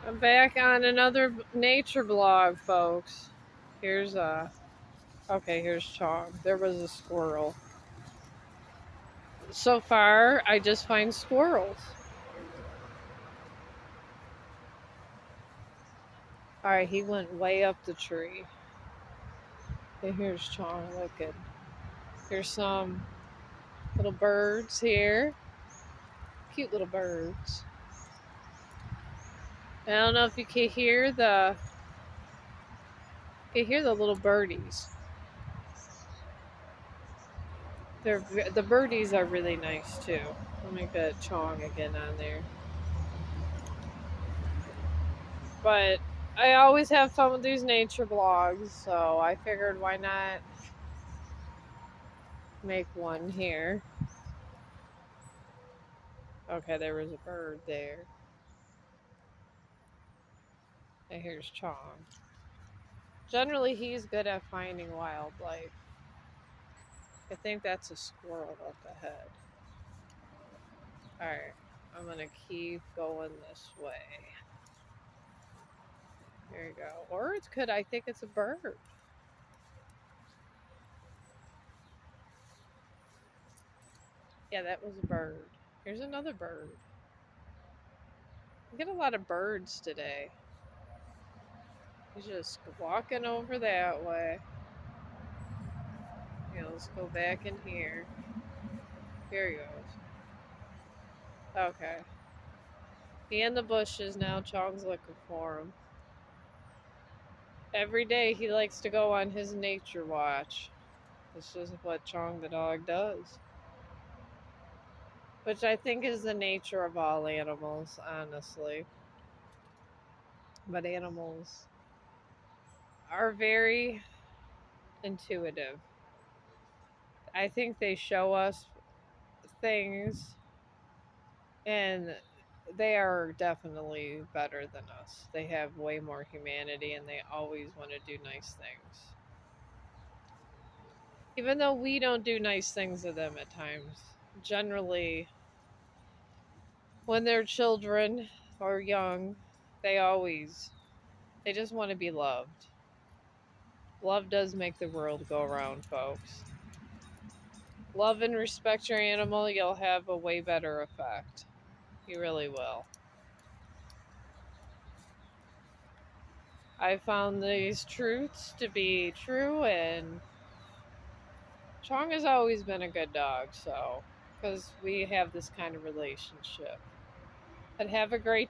I'm back on another nature blog, folks. Here's here's Chong. There was a squirrel. So far, I just find squirrels. All right, he went way up the tree. Okay, here's Chong looking. Here's some little birds here. Cute little birds. I don't know if you can hear the little birdies. The birdies are really nice too. Let me get Chong again on there. But I always have fun with these nature blogs, so I figured why not make one here. Okay, there was a bird there. And here's Chong. Generally, he's good at finding wildlife. I think that's a squirrel up ahead. Alright, I'm gonna keep going this way. There you go. Or I think it's a bird. Yeah, that was a bird. Here's another bird. We get a lot of birds today. He's just walking over that way. Yeah, let's go back in here. Here he goes. Okay. He in the bushes now. Chong's looking for him. Every day he likes to go on his nature watch. This is what Chong the dog does. Which I think is the nature of all animals, honestly. But animals are very intuitive. I think they show us things and they are definitely better than us. They have way more humanity and they always want to do nice things. Even though we don't do nice things to them at times. Generally, when they're children or young, they just want to be loved. Love does make the world go around, folks. Love and respect your animal, you'll have a way better effect. You really will. I found these truths to be true, and Chong has always been a good dog, so, because we have this kind of relationship. But have a great